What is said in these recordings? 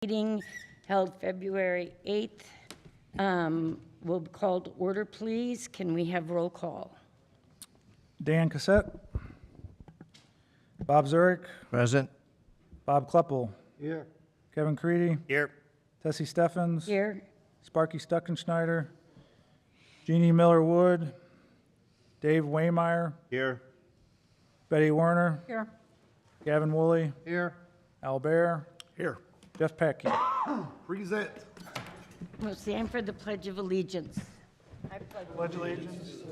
meeting held February 8th will be called to order, please. Can we have roll call? Dan Cassette. Bob Zurich. Present. Bob Kleppel. Here. Kevin Creedy. Here. Tessie Steffens. Here. Sparky Stuckenschneider. Jeannie Miller-Wood. Dave Waymeyer. Here. Betty Werner. Here. Gavin Woolley. Here. Al Bear. Here. Jeff Pecky. Present. We'll stand for the Pledge of Allegiance. Pledge allegiance.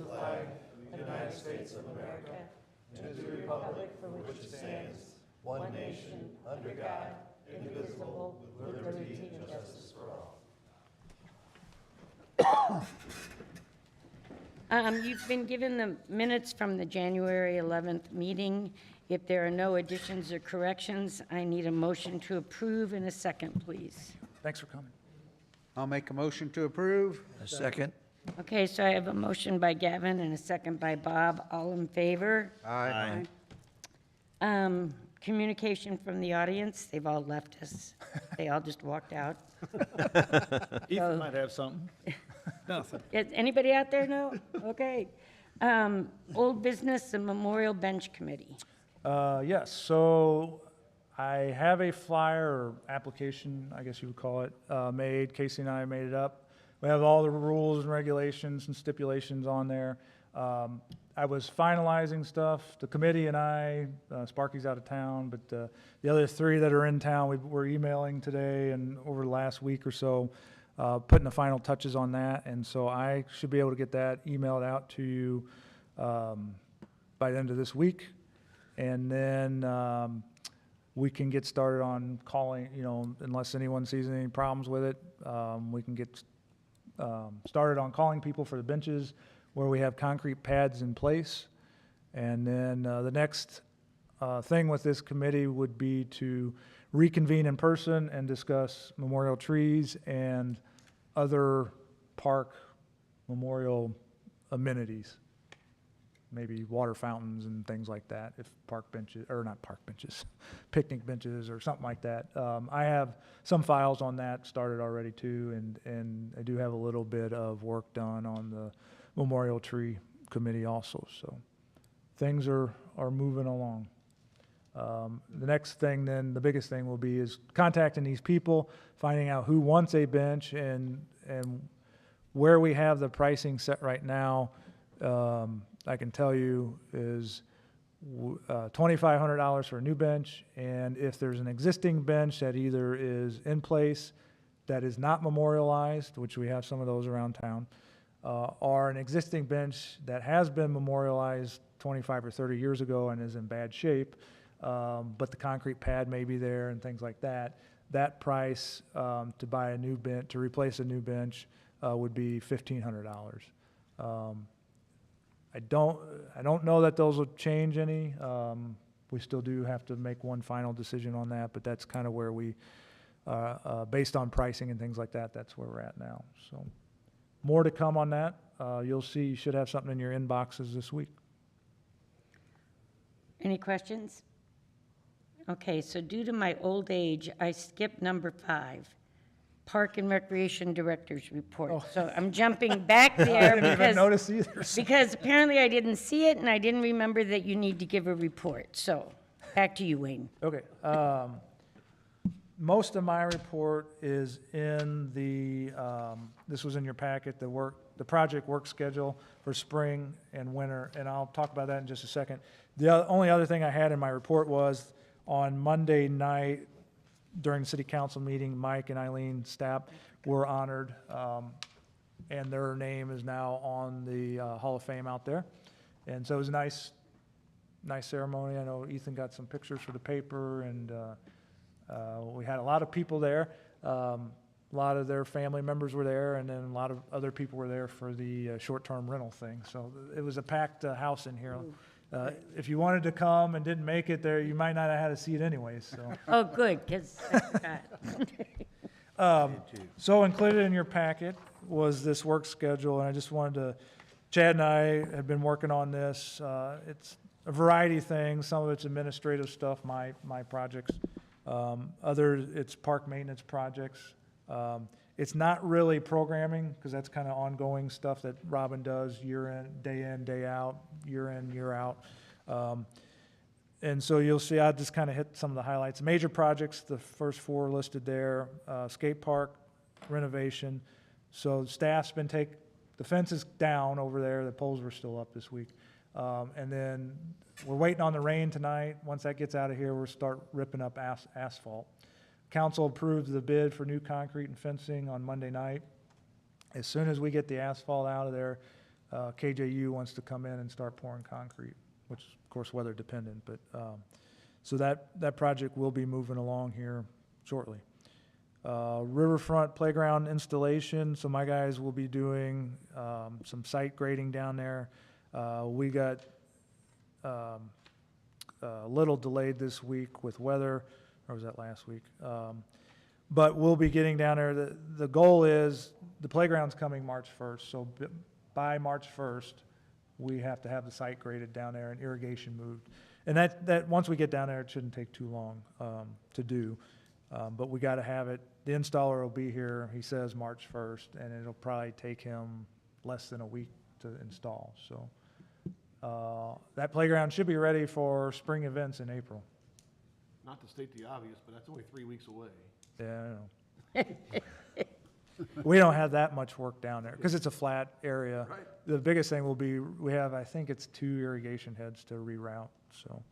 You've been given the minutes from the January 11th meeting. If there are no additions or corrections, I need a motion to approve in a second, please. Thanks for coming. I'll make a motion to approve. A second. Okay, so I have a motion by Gavin and a second by Bob. All in favor? Aye. Communication from the audience, they've all left us. They all just walked out. Ethan might have something. Nothing. Is anybody out there know? Okay. Old business and Memorial Bench Committee. Yes, so I have a flyer or application, I guess you would call it, made. Casey and I made it up. We have all the rules and regulations and stipulations on there. I was finalizing stuff. The committee and I, Sparky's out of town, but the other three that are in town, we were emailing today and over the last week or so, putting the final touches on that. And so I should be able to get that emailed out to you by the end of this week. And then we can get started on calling, unless anyone sees any problems with it, we can get started on calling people for the benches where we have concrete pads in place. And then the next thing with this committee would be to reconvene in person and discuss memorial trees and other park memorial amenities. Maybe water fountains and things like that, if park benches, or not park benches, picnic benches or something like that. I have some files on that started already too, and I do have a little bit of work done on the Memorial Tree Committee also, so things are moving along. The next thing then, the biggest thing will be is contacting these people, finding out who wants a bench and where we have the pricing set right now. I can tell you is $2,500 for a new bench, and if there's an existing bench that either is in place that is not memorialized, which we have some of those around town, or an existing bench that has been memorialized 25 or 30 years ago and is in bad shape, but the concrete pad may be there and things like that, that price to buy a new bench, to replace a new bench, would be $1,500. I don't know that those will change any. We still do have to make one final decision on that, but that's kind of where we, based on pricing and things like that, that's where we're at now. So more to come on that. You'll see, you should have something in your inboxes this week. Any questions? Okay, so due to my old age, I skipped number 5, Park and Recreation Director's Report. Oh. So I'm jumping back there I didn't even notice either. because apparently I didn't see it and I didn't remember that you need to give a report. So back to you, Wayne. Okay. Most of my report is in the, this was in your packet, the project work schedule for spring and winter, and I'll talk about that in just a second. The only other thing I had in my report was on Monday night during the city council meeting, Mike and Eileen Stapp were honored, and their name is now on the Hall of Fame out there. And so it was a nice ceremony. I know Ethan got some pictures for the paper, and we had a lot of people there. A lot of their family members were there, and then a lot of other people were there for the short-term rental thing. So it was a packed house in here. If you wanted to come and didn't make it there, you might not have had a seat anyways. So, Oh, good, because I forgot. so included in your packet was this work schedule, and I just wanted to, Chad and I have been working on this. It's a variety of things. Some of it's administrative stuff, my projects, It's park maintenance projects. It's not really programming, because that's kind of ongoing stuff that Robin does in, day out, year in, year out. And so you'll see, I just kind of hit some of the highlights. Major projects, the first four listed there, skate park renovation. So staff's been the fence is down over there, the poles were still up this week. And then we're waiting on the rain tonight. Once that gets out of here, we'll start ripping up asphalt. Council approved the bid for new concrete and fencing on Monday night. As soon as we get the asphalt out of there, KJU wants to come in and start pouring concrete, which is, of course, weather dependent, but, so that project will be moving along here shortly. Riverfront playground installation, so my guys will be doing, some site grading down there. We got, a little delayed this week with weather, or was that last week? But we'll be getting down there. The goal is, the playground's coming March 1st, so by March 1st, we have to have the site graded down there and irrigation moved. And that once we get down there, it shouldn't take too long to do. But we got to have it. The installer will be here, he says March 1st, and it'll probably take him less than a week to install. So that playground should be ready for spring events in April. Not to state the obvious, but that's only 3 weeks away. Yeah, I know. We don't have that much work down there because it's a flat area. Right. The biggest thing will be, we have, I think it's 2 irrigation heads to reroute, so.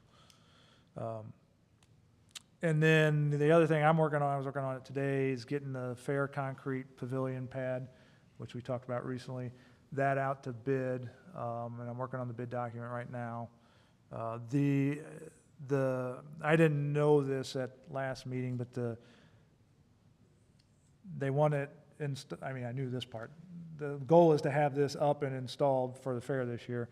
And then the other thing I was working on it today, is getting the fair concrete pavilion pad, which we talked about recently, that out to bid, and I'm working on the bid document right now. I didn't know this at last meeting, but they want it, I mean, I knew this part. The goal is to have this up and installed for the fair this year.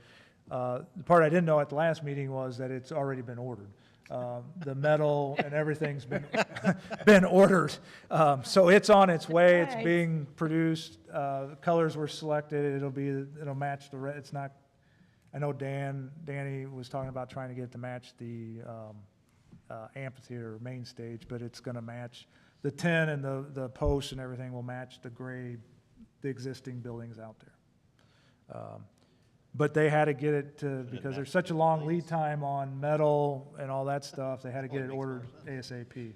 The part I didn't know at the last meeting was that it's already been ordered. The metal and everything's been ordered. So it's on its way, it's Nice. being produced. The colors were selected, it'll match it's not, I know Danny was talking about trying to get it to match the amphitheater main stage, but it's gonna match the tin, and the posts and everything will match the existing buildings out there. But they had to get it because there's such a long lead time on metal and all that stuff, they had to get it ordered ASAP.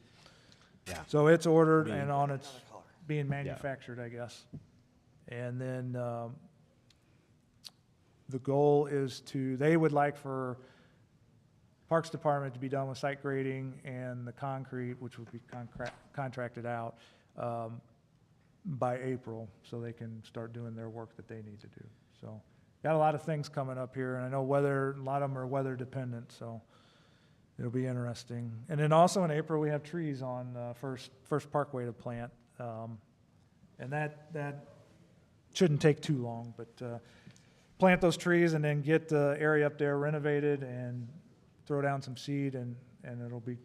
Yeah. So it's ordered and on its being manufactured, I guess. And then, the goal is they would like for Parks Department to be done with site grading and the concrete, which will be contracted out, by April, so they can start doing their work that they need to do. So, got a lot of things coming up here, and I know a lot of them are weather dependent, so it'll be interesting. And then also in April, we have trees on First Parkway to plant, and that shouldn't take too long, but plant those trees and then get the area up there renovated and throw down some seed, and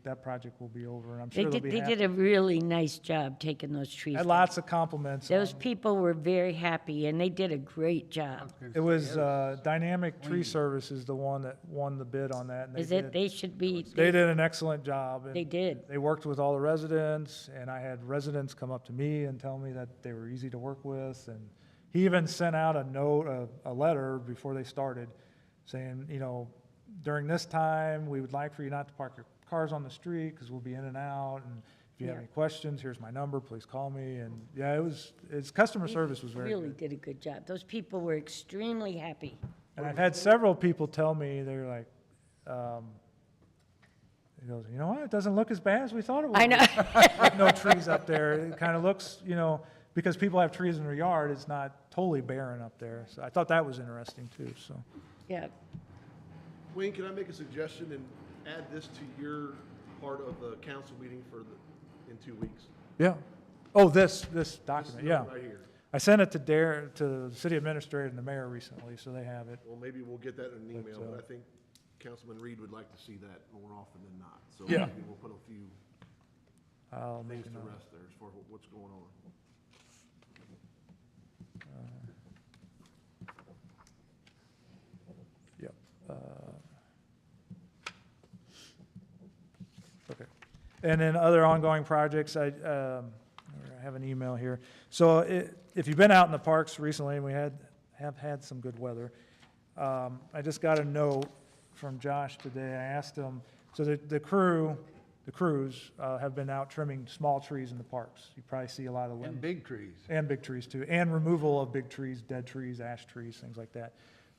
that project will be over, and I'm They sure they'll be did happy. a really nice job taking those trees Had down. lots of compliments. Those on- people were very happy, and they did a great job. It was Dynamic Tree Service is the one that won the bid on that, and Is it, they should be, they did an excellent job. and they did. They worked with all the residents, and I had residents come up to me and tell me that they were easy to work with, and he even sent out a letter before they started saying, during this time, we would like for you not to park your cars on the street, because we'll be in and out, and if you have Yeah. any questions, here's my number, please call me, and yeah, its customer service was very Really good. did a good job. Those people were extremely happy. And I've had several people tell me, they're like, he goes, you know what, it doesn't look as bad as we thought it would. I know. With no trees up there, it kind of looks, because people have trees in their yard, it's not totally barren up there, so I thought that was interesting too, so. Yeah, Wayne, can I make a suggestion and add this to your part of the council meeting in 2 weeks? Yeah. Oh, this This document, is yeah. Right here. I sent it to the city administrator and the mayor recently, so they have it. Well, maybe we'll get that in an email, But, but I think Councilman Reed would like to see that more often than not. So Yeah. maybe we'll put a few I'll make things a to note. rest there as far as what's going on. Yep. Okay. And then other ongoing projects, I have an email here. So if you've been out in the parks recently, and we have had some good weather, I just got a note from Josh today. I asked him, so the crews have been out trimming small trees in the parks. You probably see a lot of limbs. And big trees. And big trees too, and removal of big trees, dead trees, ash trees, things like that.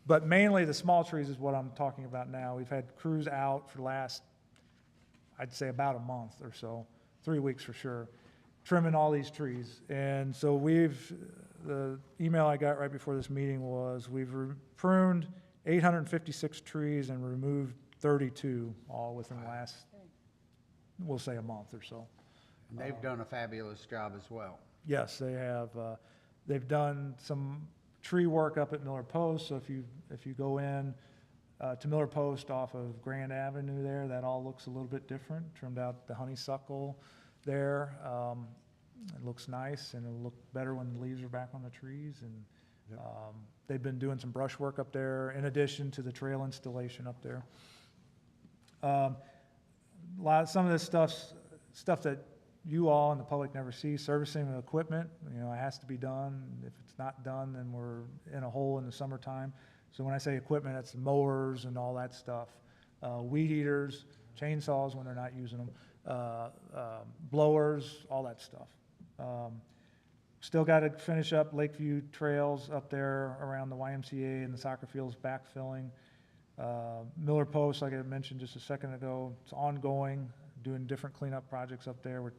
But mainly the small trees is what I'm talking about now. We've had crews out for the last, I'd say about a month or so, 3 weeks for sure, trimming all these trees. And so the email I got right before this meeting was, we've pruned 856 trees and removed 32, all within the last, we'll say a month or so. And they've done a fabulous job as well. Yes, they have. They've done some tree work up at Miller Post, so if you go in to Miller Post off of Grand Avenue there, that all looks a little bit different. Trimmed out the honeysuckle there. It looks nice, and it'll look better when the leaves are back on the trees. And they've been doing some brush work up there in addition to the trail installation up there. Some of this stuff that you all and the public never see, servicing the equipment, it has to be done. If it's not done, then we're in a hole in the summertime. So when I say equipment, that's mowers and all that stuff. Weed eaters, chainsaws when they're not using them, blowers, all that stuff. Still got to finish up Lakeview trails up there around the YMCA and the soccer fields, backfilling. Miller Post, like I mentioned just a second ago, it's ongoing, doing different cleanup projects up there. We're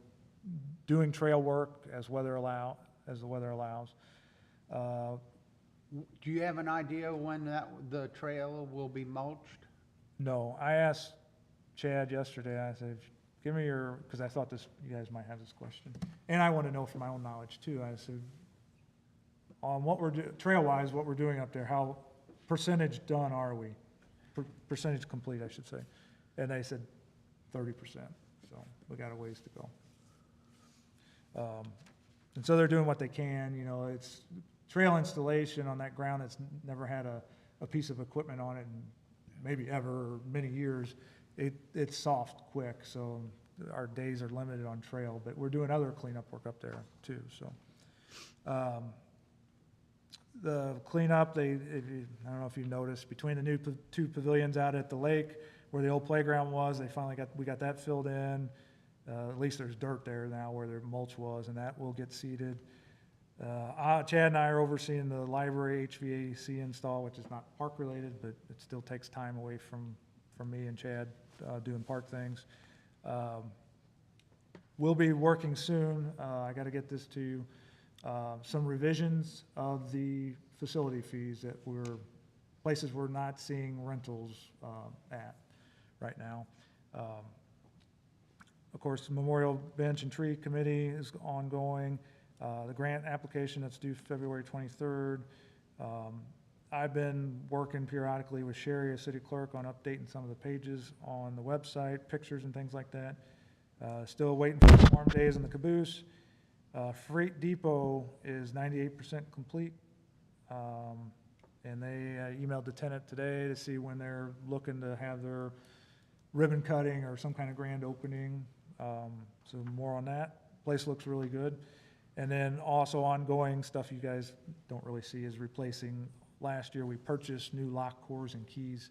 doing trail work as the weather allows. Do you have an idea when the trail will be mulched? No, I asked Chad yesterday, I said, give me because I thought you guys might have this question. And I want to know from my own knowledge too. I said, on what trail-wise, what we're doing up there, how percentage done are we? Percentage complete, I should say. And they said 30%, so we got a ways to go. And so they're doing what they can. It's trail installation on that ground that's never had a piece of equipment on it in maybe ever, or many years. It's soft quick, so our days are limited on trail, but we're doing other cleanup work up there too. So the cleanup, I don't know if you noticed, between the two pavilions out at the lake where the old playground was, we got that filled in. At least there's dirt there now where the mulch was, and that will get seeded. Chad and I are overseeing the library HVAC install, which is not park related, but it still takes time away from me and Chad doing park things. We'll be working soon. I got to get this to you. Some revisions of the facility fees that places we're not seeing rentals at right now. Of course, the Memorial Bench and Tree Committee is ongoing. The grant application that's due February 23rd. I've been working periodically with Sherry, as city clerk, on updating some of the pages on the website, pictures and things like that. Still waiting for the warm days in the caboose. Freight Depot is 98% complete. And they emailed the tenant today to see when they're looking to have their ribbon cutting or some kind of grand opening. So more on that. Place looks really good. And then also ongoing stuff you guys don't really see is replacing. Last year we purchased new lock cores and keys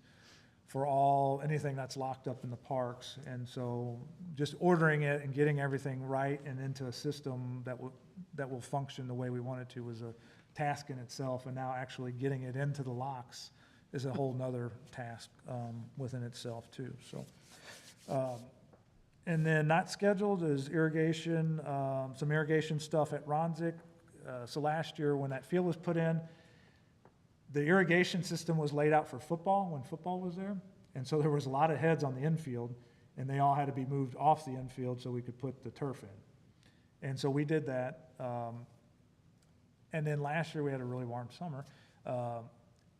for anything that's locked up in the parks. And so just ordering it and getting everything right and into a system that will function the way we want it to was a task in itself. And now actually getting it into the locks is a whole nother task within itself too. So, and then not scheduled is irrigation, some irrigation stuff at Ronzik. So last year when that field was put in, the irrigation system was laid out for football when football was there. And so there was a lot of heads on the infield, and they all had to be moved off the infield so we could put the turf in. And so we did that. And then last year we had a really warm summer.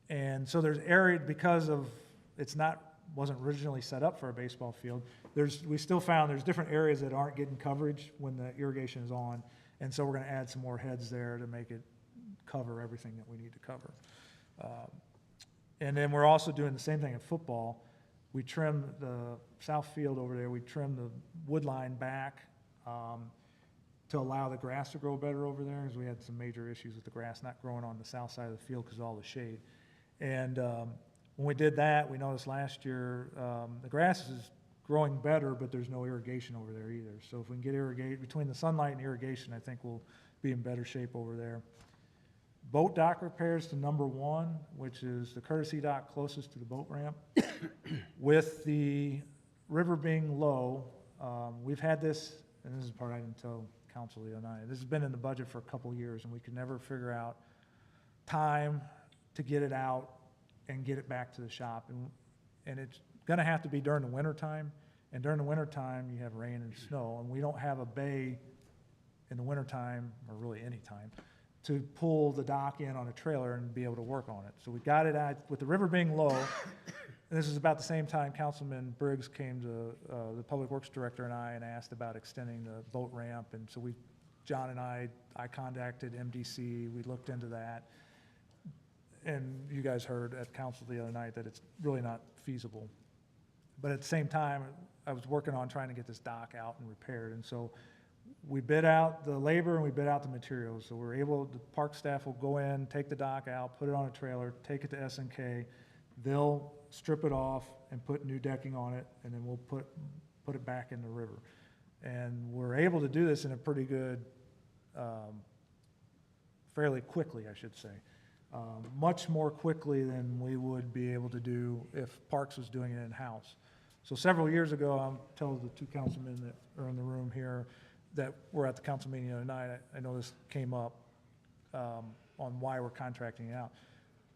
And so there's area, because of wasn't originally set up for a baseball field, we still found there's different areas that aren't getting coverage when the irrigation is on. And so we're going to add some more heads there to make it cover everything that we need to cover. And then we're also doing the same thing in football. We trimmed the south field over there, we trimmed the wood line back to allow the grass to grow better over there, because we had some major issues with the grass not growing on the south side of the field because of all the shade. And when we did that, we noticed last year, the grass is growing better, but there's no irrigation over there either. So if we can get irrigate, between the sunlight and irrigation, I think we'll be in better shape over there. Boat dock repairs to number 1, which is the courtesy dock closest to the boat ramp. With the river being low, we've had this, and this is the part I didn't tell council the other night. This has been in the budget for a couple of years, and we could never figure out time to get it out and get it back to the shop. And it's gonna have to be during the winter time, and during the winter time, you have rain and snow, and we don't have a bay in the winter time, or really any time, to pull the dock in on a trailer and be able to work on it. So we got it out, with the river being low, and this is about the same time Councilman Briggs came to the Public Works Director and I and asked about extending the boat ramp, and so John and I contacted MDC, we looked into that, and you guys heard at council the other night that it's really not feasible. But at the same time, I was working on trying to get this dock out and repaired, and so we bid out the labor and we bid out the materials. So we're able, the park staff will go in, take the dock out, put it on a trailer, take it to S&K. They'll strip it off and put new decking on it, and then we'll put it back in the river. And we're able to do this in a pretty good, fairly quickly, I should say. Much more quickly than we would be able to do if Parks was doing it in-house. So several years ago, I'll tell the 2 councilmen that are in the room here that were at the council meeting the other night, I know this came up on why we're contracting it out.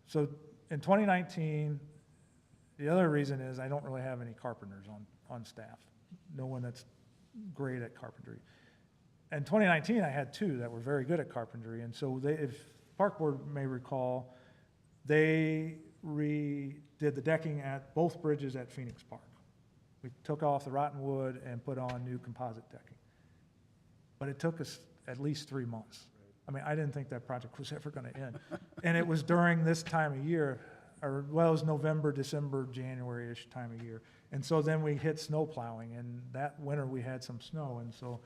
So in 2019, the other reason is I don't really have any carpenters on staff. No one that's great at carpentry. In 2019, I had 2 that were very good at carpentry, and so if Park Board may recall, they redid the decking at both bridges at Phoenix Park. We took off the rotten wood and put on new composite decking. But it took us at least 3 months. I mean, I didn't think that project was ever gonna end. And it was during this time of year, or, well, it was November, December, January-ish time of year. And so then we hit snow plowing, and that winter we had some snow, and so,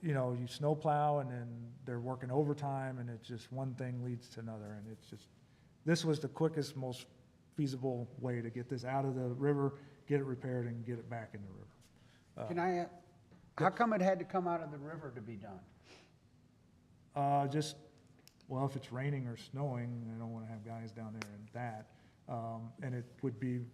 you know, you snow plow, and then they're working overtime, and it's just one thing leads to another, and it's just, this was the quickest, most feasible way to get this out of the river, get it repaired, and get it back in the river. Can I, how come it had to come out of the river to be done? Just, well, if it's raining or snowing, I don't wanna have guys down there and that. And it would be,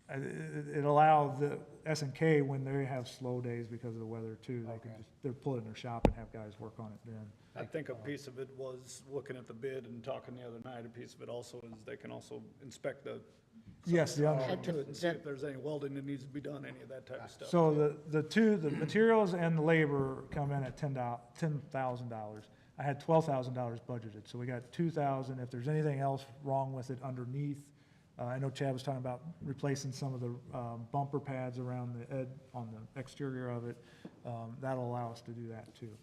it allow the S&K, when they have slow days because of the weather too, they can Okay. just, they're pull it in their shop and have guys work on it then. I think a piece of it was, looking at the bid and talking the other night, a piece of it also is they can also inspect the Yes, the power other, to it and see if there's any welding that needs to be done, any of that type of stuff. so the materials and the labor come in at $10,000. I had $12,000 budgeted, so we got $2,000. If there's anything else wrong with it underneath, I know Chad was talking about replacing some of the bumper pads around on the exterior of it. That'll allow us to do that too.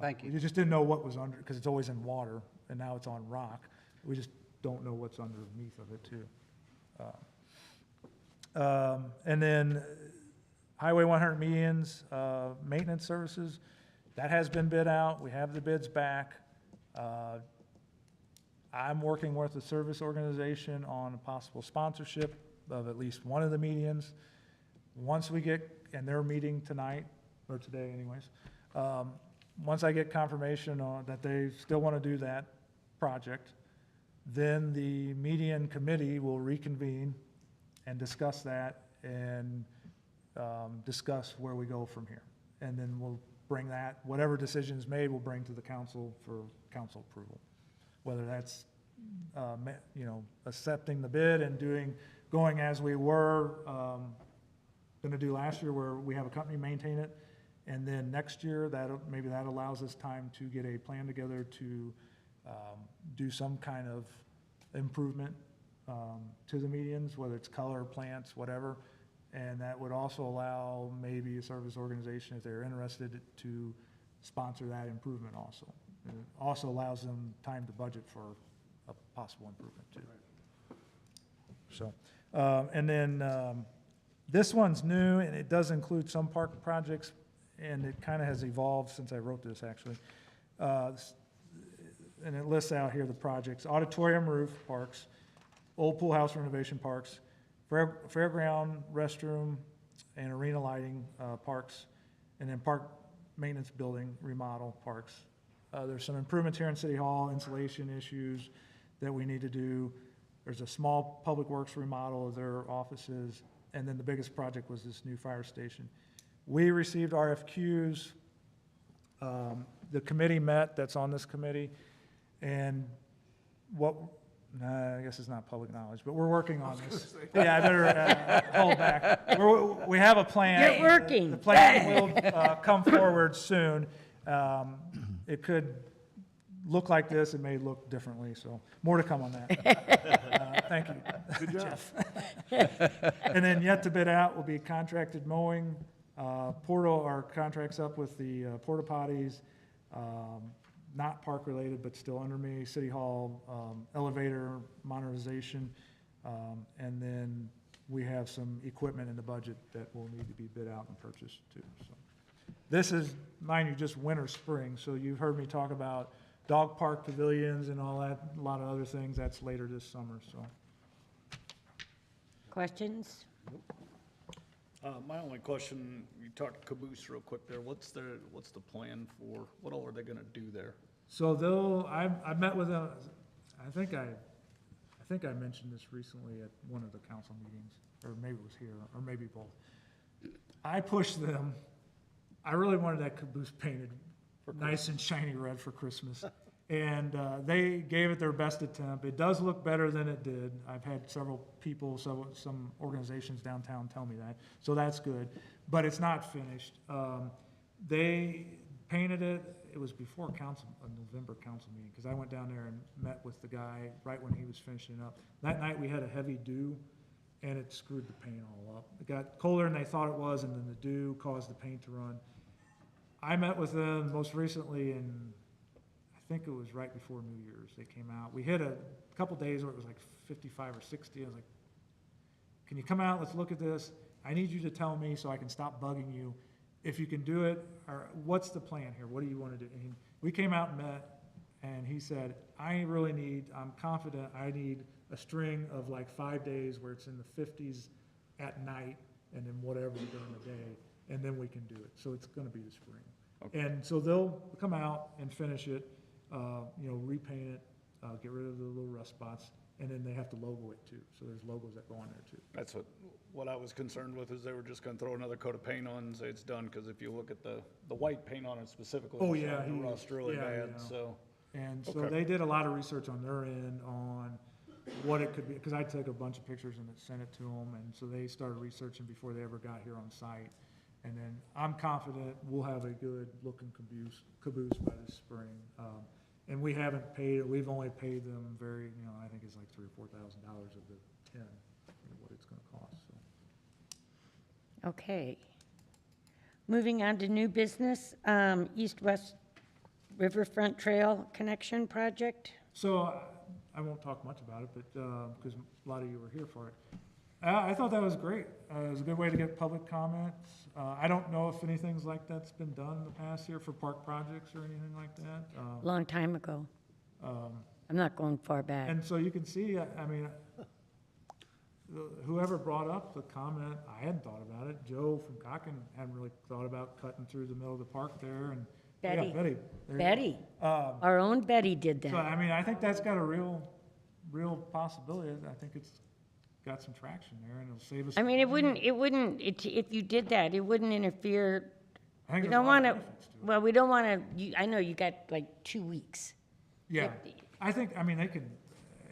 Thank you. We just didn't know what was under, because it's always in water, and now it's on rock. We just don't know what's underneath of it too. And then Highway 100 medians, maintenance services, that has been bid out. We have the bids back. I'm working with the service organization on a possible sponsorship of at least one of the medians. Once we get, and they're meeting tonight, or today anyways, once I get confirmation on that they still want to do that project, then the median committee will reconvene and discuss that and discuss where we go from here. And then we'll bring that, whatever decision's made, we'll bring to the council for council approval. Whether that's, you know, accepting the bid and going as we were gonna do last year, where we have a company maintain it. And then next year, maybe that allows us time to get a plan together to do some kind of improvement to the medians, whether it's color, plants, whatever. And that would also allow maybe a service organization, if they're interested, to sponsor that improvement also. And it also allows them time to budget for a possible improvement too. So And then this one's new, and it does include some park projects, and it kind of has evolved since I wrote this, actually. And it lists out here the projects: auditorium roof parks, old pool house renovation parks, fairground restroom and arena lighting parks, and then park maintenance building remodel parks. There's some improvements here in City Hall, insulation issues that we need to do. There's a small public works remodel of their offices, and then the biggest project was this new fire station. We received RFQs. The committee met, that's on this committee, and I guess it's not public knowledge, but we're working on this. Yeah, I better hold back. We have a plan. You're working. The plan will come forward soon. It could look like this, it may look differently, so more to come on that. Thank you. Good job. And then yet to bid out will be contracted mowing, our contract's up with the porta potties, not park-related, but still under me, City Hall, elevator modernization, and then we have some equipment in the budget that will need to be bid out and purchased too, so. This is, mind you, just winter, spring, so you've heard me talk about dog park pavilions and all that, a lot of other things, that's later this summer, so. Questions? My only question, you talked caboose real quick there. What's the plan for, what all are they gonna do there? So I met with them, I think I mentioned this recently at one of the council meetings, or maybe it was here, or maybe both. I pushed them, I really wanted that caboose painted nice and shiny red for Christmas. And they gave it their best attempt. It does look better than it did. I've had several people, some organizations downtown tell me that, so that's good. But it's not finished. They painted it, it was before a November council meeting, because I went down there and met with the guy right when he was finishing up. That night, we had a heavy dew, and it screwed the paint all up. It got colder than they thought it was, and then the dew caused the paint to run. I met with them most recently in, I think it was right before New Year's, they came out. We hit a couple days where it was like 55 or 60. I was like, can you come out, let's look at this. I need you to tell me so I can stop bugging you. If you can do it, or what's the plan here? What do you want to do? And we came out and met, and he said, I'm confident I need a string of like 5 days where it's in the 50s at night, and then whatever during the day, and then we can do it. So it's gonna be the spring. Okay. And so they'll come out and finish it, repaint it, get rid of the little rust spots, and then they have to logo it too. So there's logos that go on there too. That's what I was concerned with, is they were just gonna throw another coat of paint on and say it's done, because if you look at the white paint on it specifically, Oh, it's yeah, starting to rust really bad, yeah. so. And so Okay. they did a lot of research on their end on what it could be, because I took a bunch of pictures and sent it to them, and so they started researching before they ever got here on site. And then I'm confident we'll have a good looking caboose by this spring. And we haven't paid, we've only paid them I think it's like $3,000 or $4,000 of the 10, what it's gonna cost, so. Okay. Moving on to new business, East-West Riverfront Trail Connection Project. So I won't talk much about it, but, because a lot of you were here for it. I thought that was great. It was a good way to get public comments. I don't know if anything's like that's been done in the past here for park projects or anything like that. Long time ago. I'm not going far back. And so you can see, whoever brought up the comment, I hadn't thought about it. Joe from Cocken hadn't really thought about cutting through the middle of the park there, and yeah, Betty. Betty. There you go. Betty, our own Betty did So, that. I think that's got a real possibility. I think it's got some traction there, and it'll save us. I mean, if you did that, it wouldn't interfere. I think We there's a don't lot want of to, benefits to it. well, we don't want to, I know you got like 2 weeks. Yeah, I think,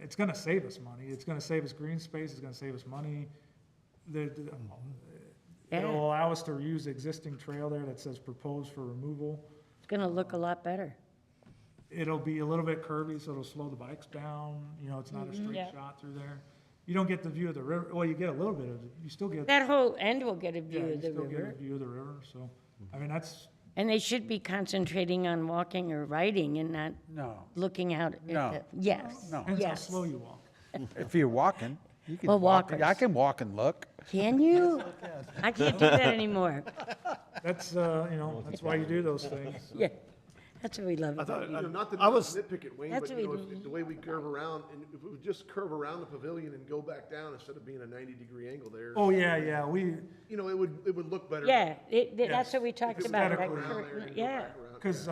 it's gonna save us money. It's gonna save us green space, it's gonna save us money. Yeah. It'll allow us to use the existing trail there that says proposed for removal. It's going to look a lot better. It'll be a little bit curvy, so it'll slow the bikes down, it's not a straight Yeah. shot through there. You don't get the view of the river, well, you get a little bit of it, you still get, That whole end will get a yeah, view you of the still get a river. view of the river, so, that's, And they should be concentrating on walking or riding and not No, looking out at No. the, yes. No. depends how Yes. slow you walk. If you're walking, You can Well, walk- walkers. I can walk and look. Can you? I can't do that anymore. That's, that's why you do those things. Yeah, that's what we love I about thought, you. Not to I was, nitpick it, Wayne, That's but what if the way we curve around, and if we would just curve around the pavilion and go back down instead of being a 90-degree angle there, Oh, yeah, we, it would look better. Yeah, that's what we talked If it about. was that around cur- there and go Yeah, back around. because,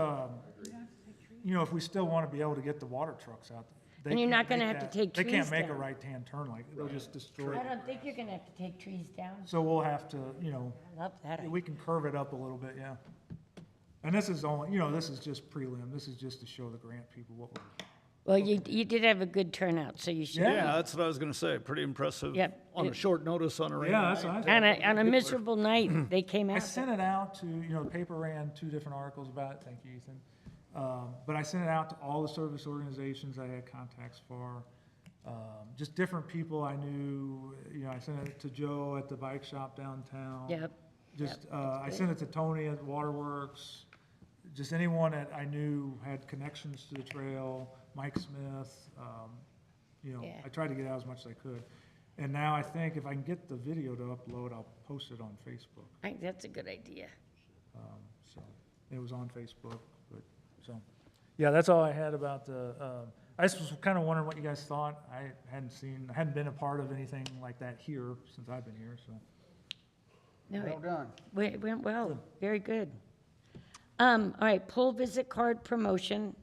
if we still want to be able to get the water trucks out. they And you're can't not gonna make have to that- take They can't trees make a down. right-hand turn like, they'll just destroy I it. don't think you're gonna have to take trees down. So we'll have to, I love that. we can curve it up a little bit, yeah. And this is only, this is just prelim. This is just to show the grant people what we're. Well, you did have a good turnout, so you should. yeah, that's what I was gonna say, pretty impressive. Yep. On a short notice on a rainy Yeah, that's night. what I On a miserable night, they came I out. sent it out to, the paper ran 2 different articles about it, thank you, Ethan. But I sent it out to all the service organizations I had contacts for, just different people I knew, I sent it to Joe at the bike shop downtown. Yep. Just, I sent it to Tony at Waterworks, just anyone that I knew had connections to the trail, Mike Smith, Yeah. I tried to get out as much as I could. And now I think if I can get the video to upload, I'll post it on Facebook. I think that's a good idea. So it was on Facebook, yeah, that's all I had about the, I just was kind of wondering what you guys thought. I hadn't been a part of anything like that here since I've been here, so. No, Well done. it went well, very good. All right, pool visit card promotion,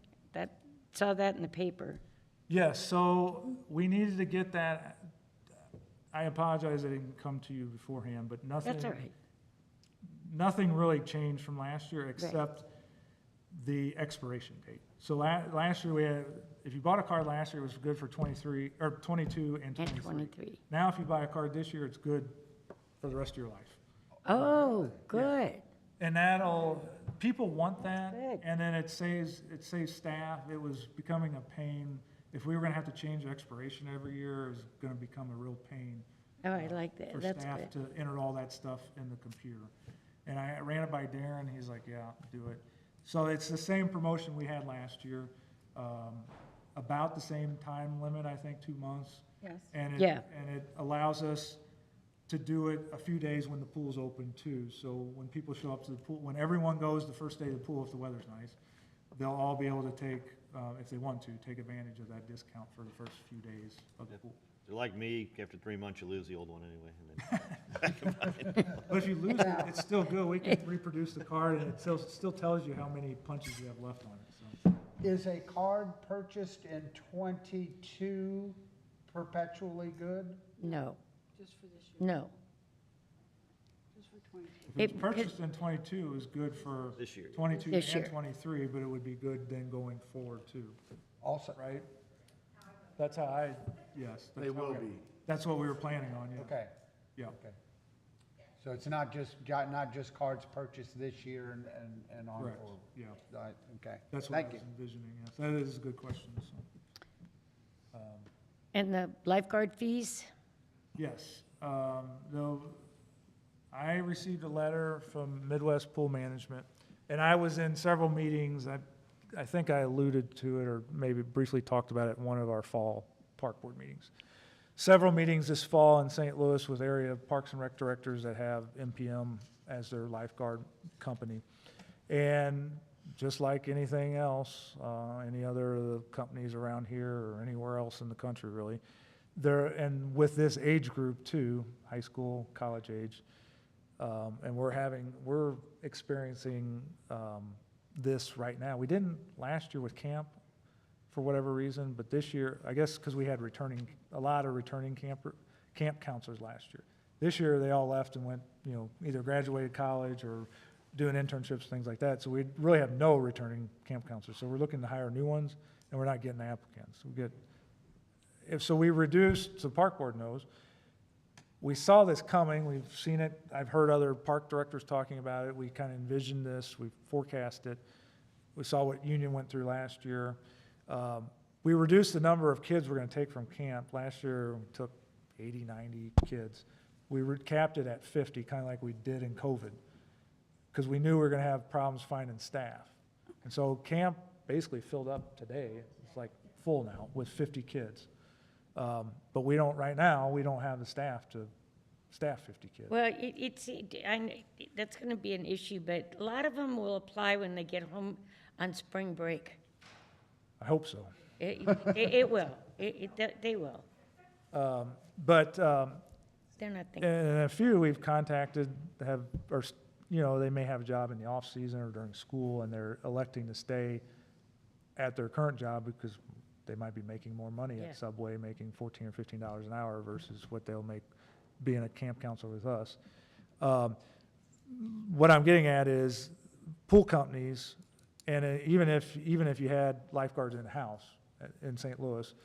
saw that in the paper. Yes, so we needed to get that. I apologize I didn't come to you beforehand, but nothing. That's all right. Nothing really changed from last year except the expiration date. So last year we had, if you bought a card last year, it was good for 23, or 22 and 23. And 23. Now if you buy a card this year, it's good for the rest of your life. Oh, good. And people want that, Good. and then it saves staff. It was becoming a pain. If we were gonna have to change the expiration every year, it was gonna become a real pain Oh, I like that, for that's staff good. to enter all that stuff in the computer. And I ran it by Darren, he's like, yeah, do it. So it's the same promotion we had last year, about the same time limit, I think, 2 months. Yes. And Yeah. it allows us to do it a few days when the pool's open too. So when people show up to the pool, when everyone goes the first day of the pool, if the weather's nice, they'll all be able to take, if they want to, take advantage of that discount for the first few days of the pool. If you're like me, after 3 months, you lose the old one anyway. And then But if you lose it, it's still good. We can reproduce the card and it still tells you how many punches you have left on it, so. Is a card purchased in 22 perpetually good? No, Just for this year, no. just for 22. If it's It- purchased in 22, it's good for This year. 22 This and year. 23, but it would be good then going forward too, Also, right? That's how yes. They will be. That's what we were planning on, yeah. okay, Yeah. okay. So it's not just cards purchased this year and on Correct, forward? yeah. Right, okay. That's what I Thank was you. envisioning, yes. That is a good question, so. And the lifeguard fees? Yes, though, I received a letter from Midwest Pool Management, and I was in several meetings. I think I alluded to it, or maybe briefly talked about it in one of our fall park board meetings. Several meetings this fall in St. Louis with area parks and rec directors that have MPM as their lifeguard company. And just like anything else, any other of the companies around here or anywhere else in the country really, and with this age group too, high school, college age, and we're experiencing this right now. We didn't last year with camp for whatever reason, but this year, I guess because we had a lot of returning camp counselors last year. This year, they all left and went, either graduated college or doing internships, things like that. So we really have no returning camp counselors. So we're looking to hire new ones, and we're not getting applicants. So we reduced, so park board knows, we saw this coming, we've seen it, I've heard other park directors talking about it, we kind of envisioned this, we forecast it. We saw what Union went through last year. We reduced the number of kids we're gonna take from camp. Last year, we took 80, 90 kids. We capped it at 50, kind of like we did in COVID, because we knew we were gonna have problems finding staff. And so camp basically filled up today, it's like full now with 50 kids. But we don't, right now, we don't have the staff to staff 50 kids. Well, that's going to be an issue, but a lot of them will apply when they get home on spring break. I hope so. It will. They will. But They're not thinking. and a few we've contacted have, or, you know, they may have a job in the off-season or during school, and they're electing to stay at their current job because they might be making more money Yeah. at Subway, making $14 or $15 an hour versus what they'll make being a camp counselor with us. What I'm getting at is pool companies, and even if you had lifeguards in-house in St. Louis,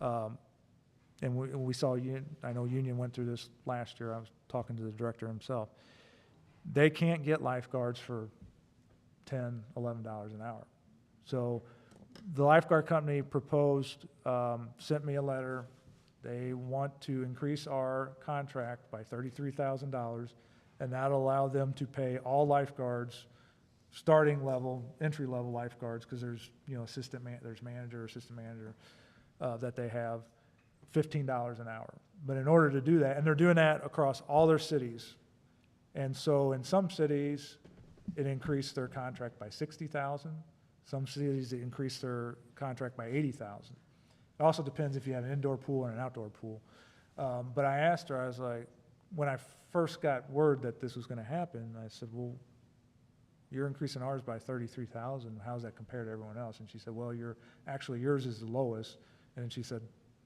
and we saw, I know Union went through this last year, I was talking to the director himself, they can't get lifeguards for $10, $11 an hour. So the lifeguard company proposed, sent me a letter. They want to increase our contract by $33,000, and that'll allow them to pay all lifeguards, starting level, entry-level lifeguards, because there's, you know, there's manager, assistant manager, that they have, $15 an hour. But in order to do that, and they're doing that across all their cities, and so in some cities, it increased their contract by $60,000. Some cities, it increased their contract by $80,000. It also depends if you have an indoor pool and an outdoor pool. But I asked her, I was like, when I first got word that this was going to happen, I said, well, you're increasing ours by $33,000. How does that compare to everyone else? And she said, well, yours is the lowest. And then she said,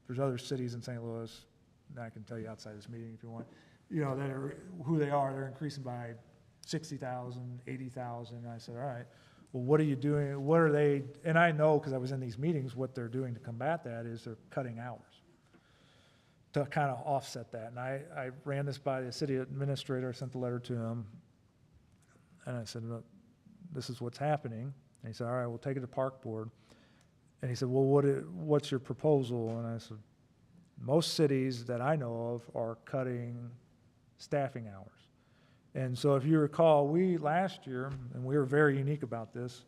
there's other cities in St. Louis, and I can tell you outside this meeting if you want, you know, that are who they are. They're increasing by 60,000, 80,000. And I said, all right, well, what are you doing? What are they? And I know, because I was in these meetings, what they're doing to combat that is they're cutting hours to kind of offset that. And I ran this by the city administrator, sent the letter to him, and I said, look, this is what's happening. And he said, all right, we'll take it to park board. And he said, well, what's your proposal? And I said, most cities that I know of are cutting staffing hours. And so if you recall, last year, and we were very unique about this,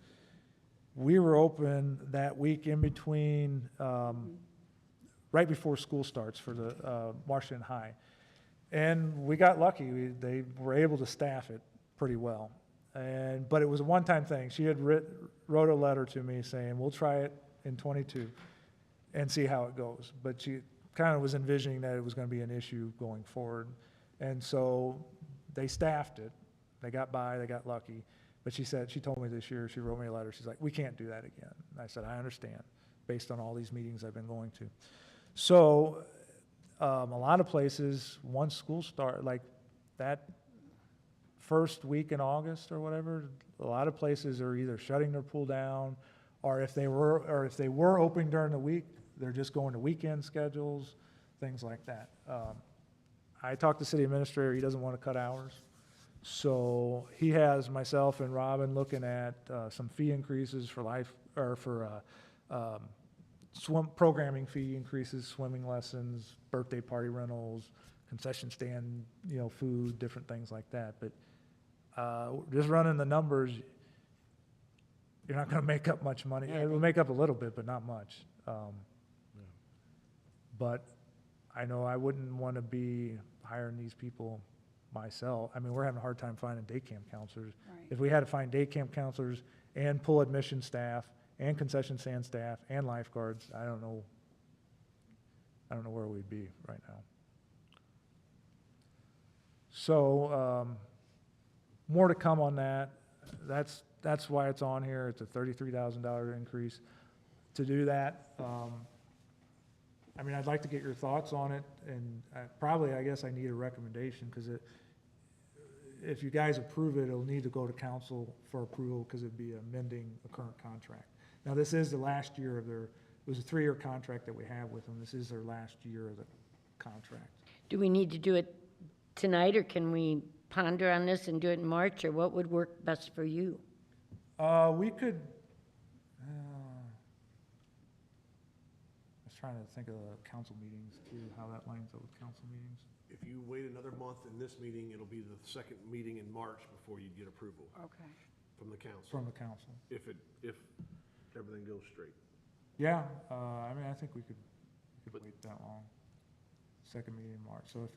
we were open that week in between, right before school starts for the Marshland High. And we got lucky. They were able to staff it pretty well. But it was a one-time thing. She had wrote a letter to me saying, we'll try it in '22 and see how it goes. But she kind of was envisioning that it was going to be an issue going forward. And so they staffed it. They got by, they got lucky. But she told me this year, she wrote me a letter. She's like, we can't do that again. And I said, I understand, based on all these meetings I've been going to. So a lot of places, once school start, like that first week in August or whatever, a lot of places are either shutting their pool down, or if they were open during the week, they're just going to weekend schedules, things like that. I talked to the city administrator, he doesn't want to cut hours. So he has myself and Robin looking at some fee increases for swim programming fee increases, swimming lessons, birthday party rentals, concession stand, you know, food, different things like that. But just running the numbers, you're not going to make up much money. It will make up a little bit, but not much. But I know I wouldn't want to be hiring these people myself. I mean, we're having a hard time finding day camp counselors. Right. If we had to find day camp counselors and pool admission staff and concession stand staff and lifeguards, I don't know where we'd be right now. So more to come on that. That's why it's on here. It's a $33,000 increase. To do that, I mean, I'd like to get your thoughts on it, and I guess I need a recommendation, because if you guys approve it, it'll need to go to council for approval, because it'd be amending the current contract. Now, this is the last year of it was a 3-year contract that we have with them. This is their last year of the contract. Do we need to do it tonight, or can we ponder on this and do it in March, or what would work best for you? We could, I was trying to think of the council meetings too, how that lines up with council meetings. If you wait another month in this meeting, it'll be the second meeting in March before you get approval Okay. from the council, From the council. if everything goes straight. Yeah, I mean, I think we could could wait that long. Second meeting in March. So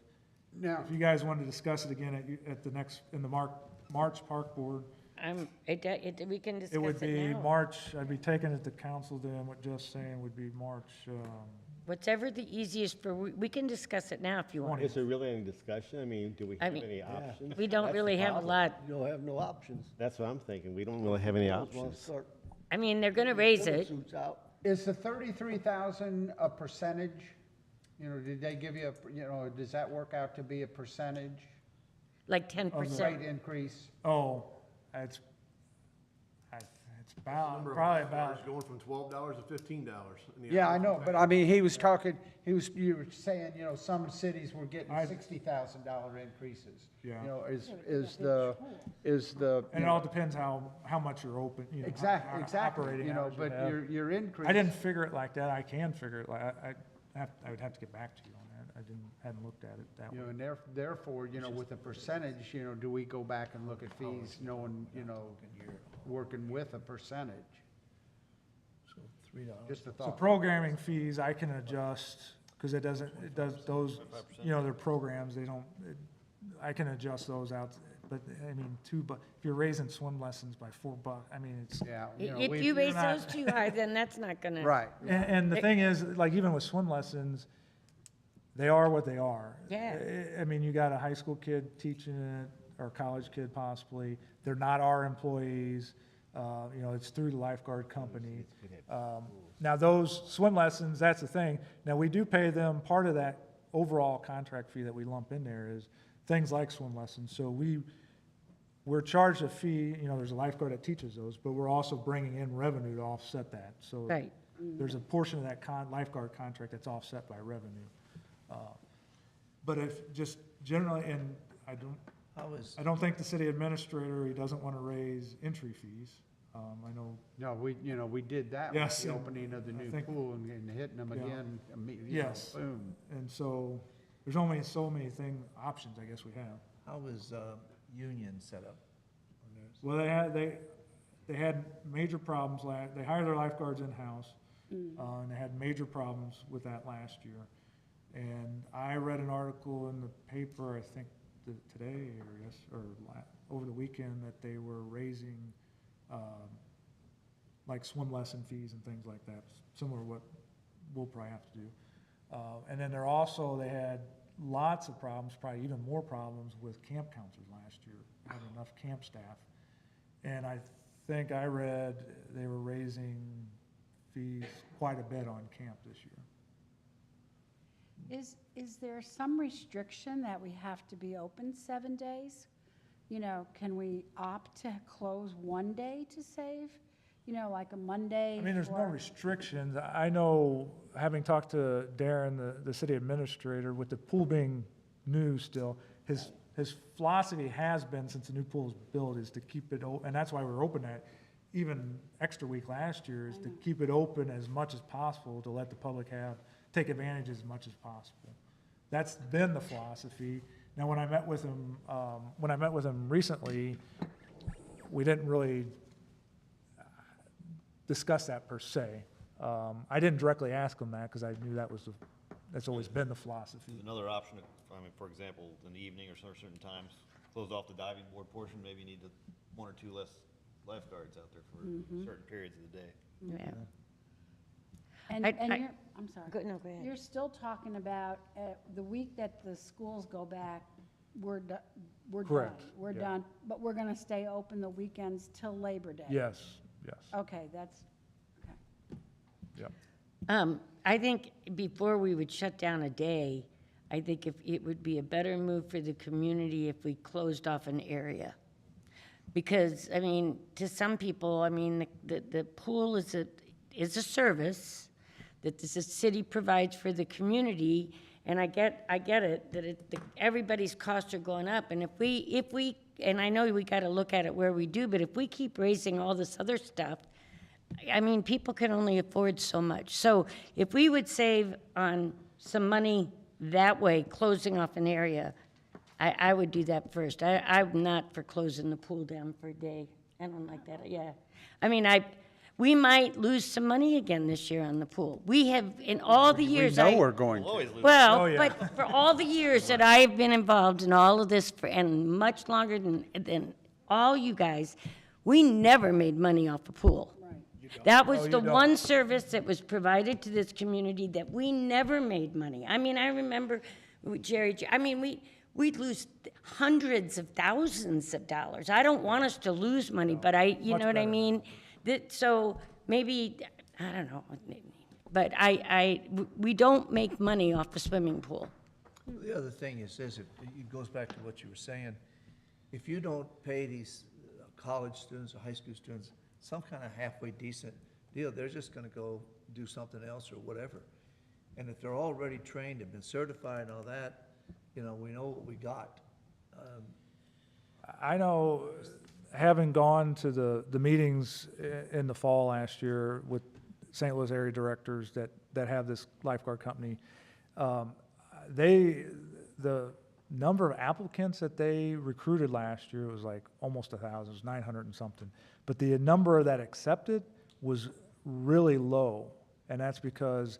Now, if you guys wanted to discuss it again at the next, in the March Park Board, We can discuss it would be now. March, I'd be taking it to council then, what Jeff's saying would be March, Whatever the easiest for, we can discuss it now if you want. Is there really any discussion? I mean, do we I have mean, any options? We don't That's the really have a problem. lot, You'll have no options. That's what I'm thinking. We don't really have any Always wanna options. start I mean, they're gonna raise putting it. suits out. is the 33,000 a percentage? You know, did they give you does that work out to be a percentage Like 10%. rate increase? oh, it's about, Number of probably lifeguards about, Going from $12 to $15. in the Yeah, I hourly know, pay. but I mean, you were saying, some cities were getting I- $60,000 increases. Yeah. You know, is the. and it all depends how much you're open, you know. Exactly, operating hours you but have. your increase. I didn't figure it like that. I can figure it I would have to get back to you on that. Hadn't looked at it that way. And therefore, with a percentage, do we go back and look at fees knowing, working with a percentage? So $3. Just a So thought. programming fees, I can adjust, because it does, those, their programs, I can adjust those out. But, I mean, if you're raising swim lessons by $4, I mean, it's, Yeah. If you raise those too high, then that's not gonna. Right. and the thing is, like, even with swim lessons, they are what they are. Yeah. I mean, you got a high school kid teaching it, or a college kid possibly. They're not our employees. It's through the lifeguard company. Now, those swim lessons, that's the thing. Now, we do pay them, part of that overall contract fee that we lump in there is things like swim lessons. So we're charged a fee, there's a lifeguard that teaches those, but we're also bringing in revenue to offset that. So Right. there's a portion of that lifeguard contract that's offset by revenue. But if just generally, and I don't think the city administrator, he doesn't want to raise entry fees. I know, No, we did that Yes, with the and opening of the I new think- pool and hitting them Yeah. again, immediately, Yes. boom. and so there's only so many options I guess we have. How is Union set up? on theirs? Well, they had major problems they hired their lifeguards in-house, and they had major problems with that last year. And I read an article in the paper, I think today over the weekend, that they were raising, like swim lesson fees and things like that, similar to what we'll probably have to do. And then they had lots of problems, probably even more problems with camp counselors last year, having enough camp staff. And I think I read they were raising fees quite a bit on camp this year. Is there some restriction that we have to be open 7 days? Can we opt to close one day to save? Like a Monday? I mean, there's no or- restrictions. I know, having talked to Darren, the city administrator, with the pool being new still, his philosophy has been, since the new pool was built, is to keep it open, and that's why we were open that even extra week last year, is to keep it open as much as possible, to let the public take advantage as much as possible. That's been the philosophy. Now, when I met with him recently, we didn't really discuss that per se. I didn't directly ask him that, because I knew that's always been the philosophy. Another option, for example, in the evening or certain times, close off the diving board portion, maybe you need one or two less lifeguards out there for certain periods of the day. Yeah. And I- you're, I'm sorry. Go ahead. You're still talking about the week that the schools go back, we're done. Correct, We're yeah. done, but we're going to stay open the weekends till Labor Day? Yes. Okay, that's, okay. Yep. I think before we would shut down a day, I think if it would be a better move for the community if we closed off an area. Because, I mean, to some people, I mean, the pool is a service that the city provides for the community, and I get it, that everybody's costs are going up, and if we, and I know we gotta look at it where we do, but if we keep raising all this other stuff, I mean, people can only afford so much. So if we would save on some money that way, closing off an area, I would do that first. I'm not for closing the pool down for a day. I don't like that, yeah. I mean, we might lose some money again this year on the pool. We have, in all the We years know I. we're going to. Always lose. Well, Oh, yeah. but for all the years that I've been involved in all of this, and much longer than all you guys, we never made money off the pool. That was No, the you don't. one service that was provided to this community that we never made money. I mean, I remember with Jerry, I mean, we'd lose hundreds of thousands of dollars. I don't want us to lose money, but you Much know what I better. mean? So maybe, I don't know, but we don't make money off the swimming pool. The other thing is this, it goes back to what you were saying. If you don't pay these college students or high school students some kind of halfway decent deal, they're just gonna go do something else or whatever. And if they're already trained and been certified and all that, you know, we know what we got. I know, having gone to the meetings in the fall last year with St. Louis area directors that have this lifeguard company, the number of applicants that they recruited last year was like almost 1,000, it was 900 and something. But the number that accepted was really low, and that's because,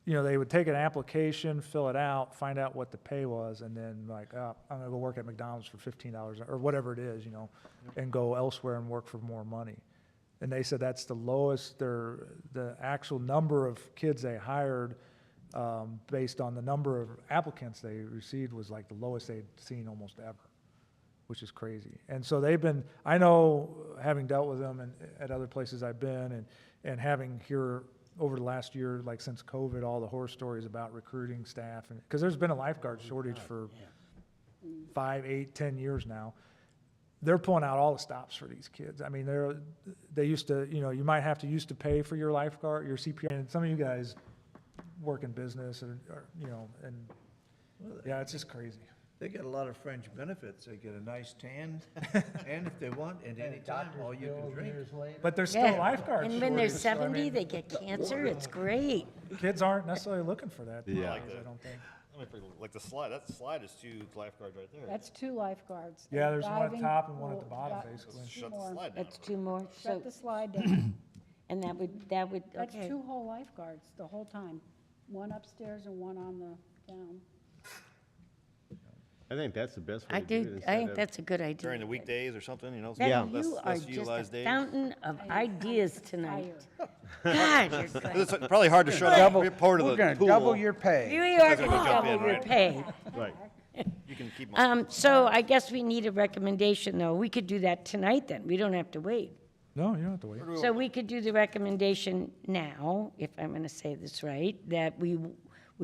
you know, they would take an application, fill it out, find out what the pay was, and then like, oh, I'm gonna go work at McDonald's for $15 or whatever it is, you know, and go elsewhere and work for more money. And they said that's the lowest, the actual number of kids they hired, based on the number of applicants they received was like the lowest they'd seen almost ever, which is crazy. And so they've been, I know, having dealt with them and at other places I've been and having here over the last year, like since COVID, all the horror stories about recruiting staff, and because there's been a lifeguard shortage for 5, 8, 10 years now. They're pulling out all the stops for these kids. I mean, they used to, you know, you might have to used to pay for your lifeguard, your CPR, and some of you guys work in business or you know, and yeah, it's just crazy. They get a lot of fringe benefits. They get a nice tan, and if they want, at any time, all you can drink. But there's still Yeah. lifeguards. And when they're shortage, so, I 70, mean, they get cancer, it's great. kids aren't necessarily looking for that. Yeah. nowadays, I don't think. I mean, like the slide, that slide is 2 lifeguards right there. That's 2 lifeguards. Yeah, there's one at the Diving top and one at the pool, bottom, got basically. two Shut the more. slide down. That's 2 more, so, Shut the slide down. and that would, That's okay. 2 whole lifeguards the whole time. One upstairs and one on the down. I think that's the best way I to do it. do, I instead think of- that's a good idea. During the weekdays or something, you know? That Yeah. you are less just utilized a days. fountain of ideas tonight. Tired. God, you're good. It's probably hard to shut Double, off part of we're the gonna pool. double your pay. You are gonna gonna jump in, double your right? pay. Right. You can keep 'em. So I guess we need a recommendation, though. We could do that tonight, then. We don't have to wait. No, you don't have to wait. So we could do the recommendation now, if I'm gonna say this right, that we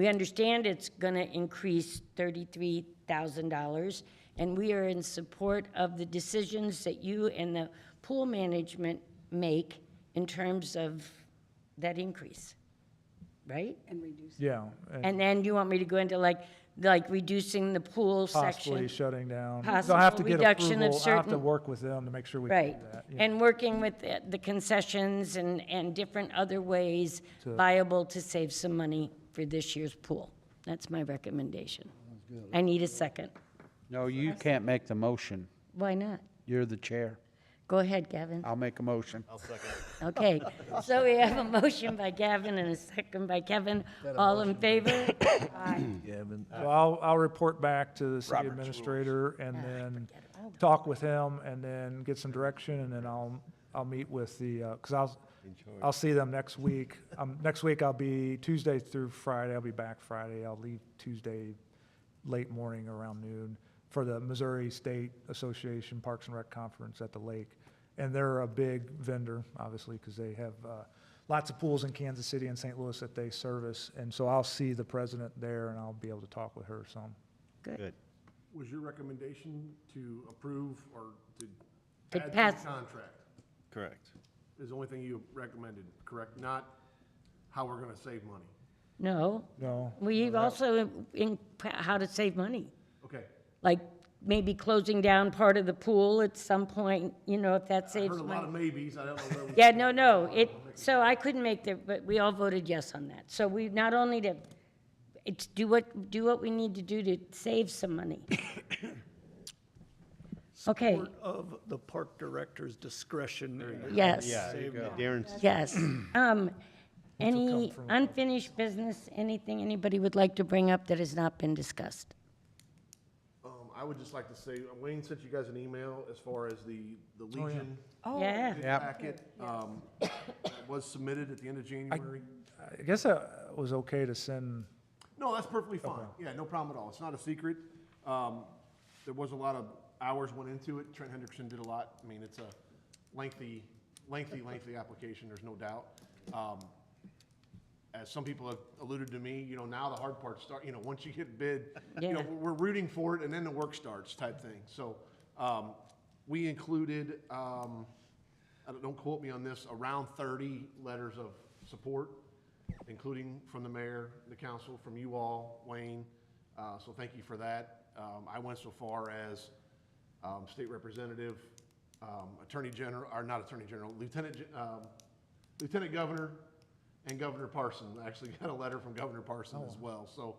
understand it's gonna increase $33,000, and we are in support of the decisions that you and the pool management make in terms of that increase, right? And reduce. Yeah, and And then you want me to go into like reducing the pool possibly section? shutting down. Possible They'll have to get reduction of approval. I'll have to certain- work with them to make sure we can Right, do that. yeah. and working with the concessions and different other ways viable to save some money for this year's pool. That's my recommendation. I need a second. No, you can't make the motion. Why not? You're the chair. Go ahead, Gavin. I'll make a motion. I'll second it. Okay, so we have a motion by Gavin and a second by Kevin. All in favor? Gavin. So I'll report back to the city administrator and then talk with him and then get some direction, and then I'll meet with the, because I'll see them next week. Next week I'll be Tuesday through Friday, I'll be back Friday. I'll leave Tuesday late morning around noon for the Missouri State Association Parks and Rec Conference at the lake. And they're a big vendor, obviously, because they have lots of pools in Kansas City and St. Louis that they service. And so I'll see the president there and I'll be able to talk with her some. Good. Was your recommendation to approve or to To add to pass. the contract? Correct. Is the only thing you recommended, correct? Not how we're gonna save money? No, No, we've also in how to save money. Okay. Like maybe closing down part of the pool at some point, you know, if that I saves heard a lot of money. maybes, I don't know where we. Yeah, no, so I couldn't make the, but we all voted yes on that. So we not only to, do what we need to do to save some money. Okay. support of the park director's discretion. Yes. Yeah, Save yeah, money. Darren's, Yes. Any unfinished business, anything anybody would like to bring up that has not been discussed? I would just like to say, Wayne sent you guys an email as far as the Legion Yeah. bid Yep. packet. Was submitted at the end of January. I guess it was okay to send, No, that's perfectly fine. Yeah, no problem at all. It's not a secret. There was a lot of hours went into it. Trent Hendrickson did a lot. I mean, it's a lengthy application, there's no doubt. As some people have alluded to me, now the hard part start, once you get bid, Yeah. we're rooting for it and then the work starts type thing. So, we included, don't quote me on this, around 30 letters of support, including from the mayor, the council, from you all, Wayne. So thank you for that. I went so far as state representative, attorney general, or not attorney general, lieutenant governor, and Governor Parson. I actually got a letter from Governor Parson as well. So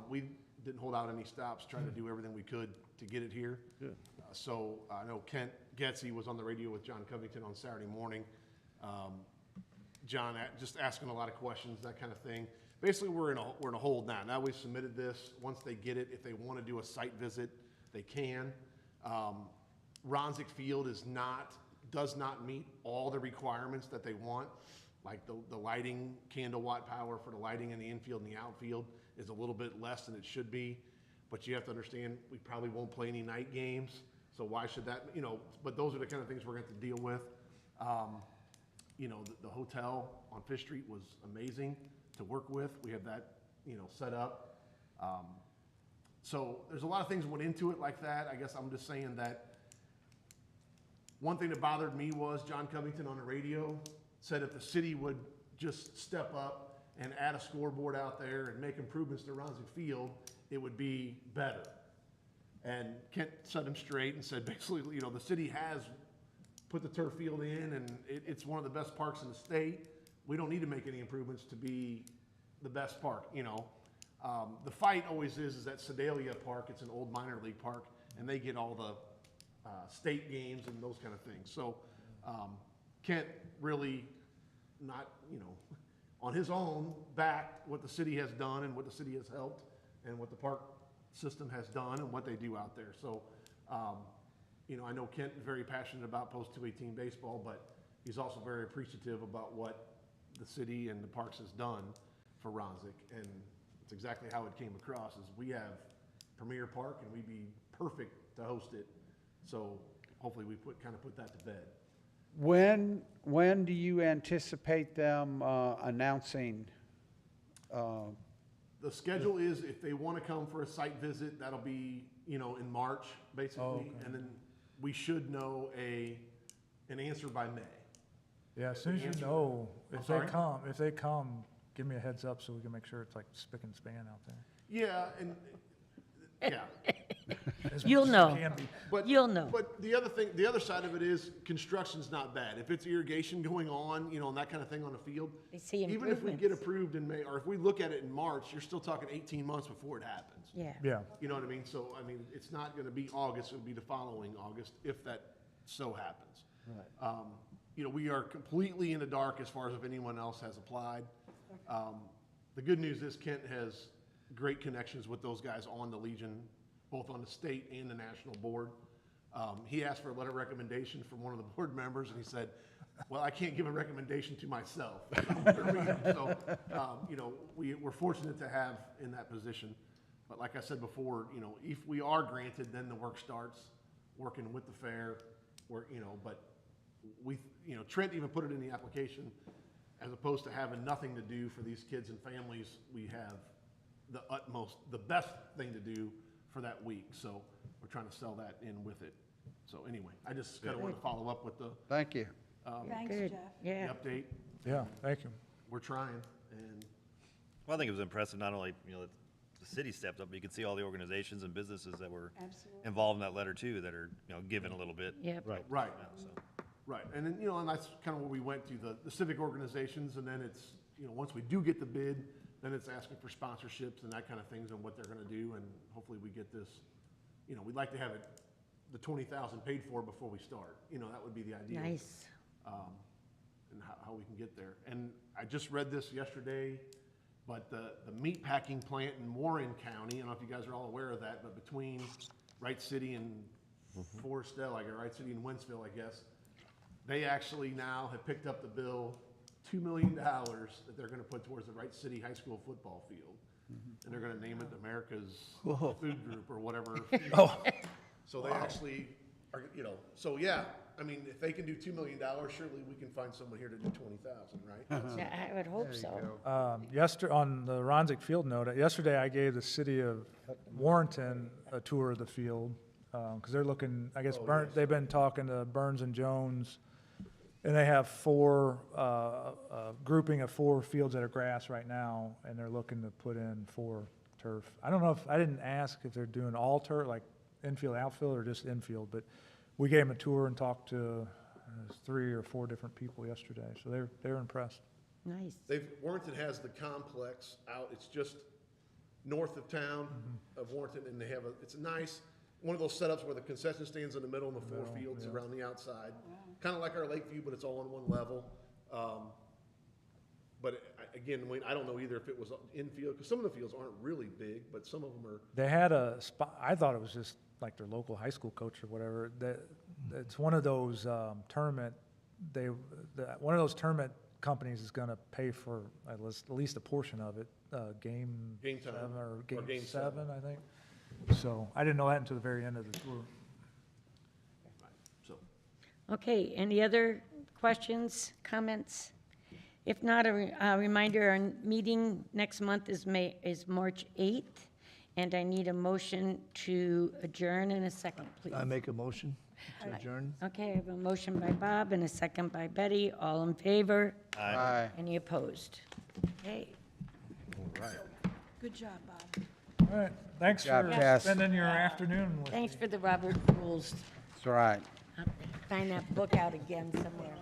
we didn't hold out any stops, tried to do everything we could to get it here. So I know Kent Getzey was on the radio with John Covington on Saturday morning. John just asking a lot of questions, that kind of thing. Basically, we're in a hold now. Now we've submitted this. Once they get it, if they want to do a site visit, they can. Ronzik Field does not meet all the requirements that they want. Like the lighting, candle watt power for the lighting in the infield and the outfield is a little bit less than it should be. But you have to understand, we probably won't play any night games. So why should that, but those are the kind of things we're going to have to deal with. The hotel on Fish Street was amazing to work with. We have that, set up. So there's a lot of things that went into it like that. I guess I'm just saying that one thing that bothered me was John Covington on the radio said if the city would just step up and add a scoreboard out there and make improvements to Ronzik Field, it would be better. And Kent set him straight and said, basically, the city has put the turf field in, and it's one of the best parks in the state. We don't need to make any improvements to be the best park, The fight always is at Sedalia Park. It's an old minor league park, and they get all the state games and those kind of things. So Kent really not, on his own, backed what the city has done and what the city has helped and what the park system has done and what they do out there. So, I know Kent is very passionate about post-218 baseball, but he's also very appreciative about what the city and the parks has done for Ronzik. And it's exactly how it came across, is we have premier park and we'd be perfect to host it. So hopefully we put that to bed. When do you anticipate them announcing? The schedule is if they want to come for a site visit, that'll be, in March, basically. okay. And then we should know an answer by May. yeah, as soon as you answer- know, I'm if sorry? they come, give me a heads up so we can make sure it's like spick and span out there. Yeah, and, yeah. As You'll much as know. it can be. But You'll know. But the other side of it is construction's not bad. If it's irrigation going on, and that kind of thing on the field. They see Even if we get improvements. approved in May, or if we look at it in March, you're still talking 18 months before it happens. Yeah. Yeah, You know what I mean? So, it's not gonna be August, it'll be the following August, if that so happens. We are completely in the dark as far as if anyone else has applied. The good news is Kent has great connections with those guys on the Legion, both on the state and the national board. He asked for a letter of recommendation from one of the board members, and he said, well, I can't give a recommendation to myself. So, we're fortunate to have in that position. But like I said before, if we are granted, then the work starts, working with the fair, but Trent even put it in the application, as opposed to having nothing to do for these kids and families, we have the best thing to do for that week. So we're trying to sell that in with it. So anyway, I just kind of want to follow up with the Thank you. Thanks, Good, Jeff. yeah. update. yeah, thank you. We're trying, and Well, I think it was impressive, not only, that the city stepped up, but you could see all the organizations and businesses that were Absolutely. involved in that letter too, that are, giving a little bit. Yep. right. right. So, Right, and then, and that's kind of where we went to, the civic organizations, and then it's, once we do get the bid, then it's asking for sponsorships and that kind of things and what they're gonna do, and hopefully we get this, we'd like to have it the 20,000 paid for before we start. You know, that would be the ideal. Nice. And how we can get there. And I just read this yesterday, but the meat packing plant in Warren County, I don't know if you guys are all aware of that, but between Wright City and Forestell, like Wright City and Wentzville, I guess, they actually now have picked up the bill, $2 million that they're gonna put towards the Wright City High School football field. And they're gonna name it America's Food Group or whatever. So they actually are, you know, so yeah, I mean, if they can do $2 million, surely we can find someone here to do 20,000, right? That's- Yeah, I would hope so. Yesterday, on the Ronzik Field note, yesterday I gave the city of Warrenton a tour of the field, because they're looking, I guess, they've been talking to Burns and Jones, and they have grouping of 4 fields that are grass right now, and they're looking to put in 4 turf. I don't know if, I didn't ask if they're doing all turf, like infield, outfield, or just infield, but we gave them a tour and talked to 3 or 4 different people yesterday, so they're impressed. Nice. Warrenton has the complex out, it's just north of town of Warrenton, and they have it's a nice, one of those setups where the concession stands in the middle and the 4 fields around the outside. Kind of like our Lakeview, but it's all on one level. But again, Wayne, I don't know either if it was infield, because some of the fields aren't really big, but some of them are. They had a spot, I thought it was just like their local high school coach or whatever, it's one of those tournament, one of those tournament companies is gonna pay for at least a portion of it, game Game time, 7 or or game game 7, I think. So I didn't know that until the very end of the tour. So, Okay, any other questions, comments? If not, a reminder, our meeting next month is March 8th, and I need a motion to adjourn in a second, please. I make a motion to adjourn. Okay, I have a motion by Bob and a second by Betty. All in favor? Aye. Any opposed? Okay. Good job, Bob. All right, thanks Good job, for Cass. spending your afternoon with me. Thanks for the Robert Rules. That's right. I'll find that book out again somewhere.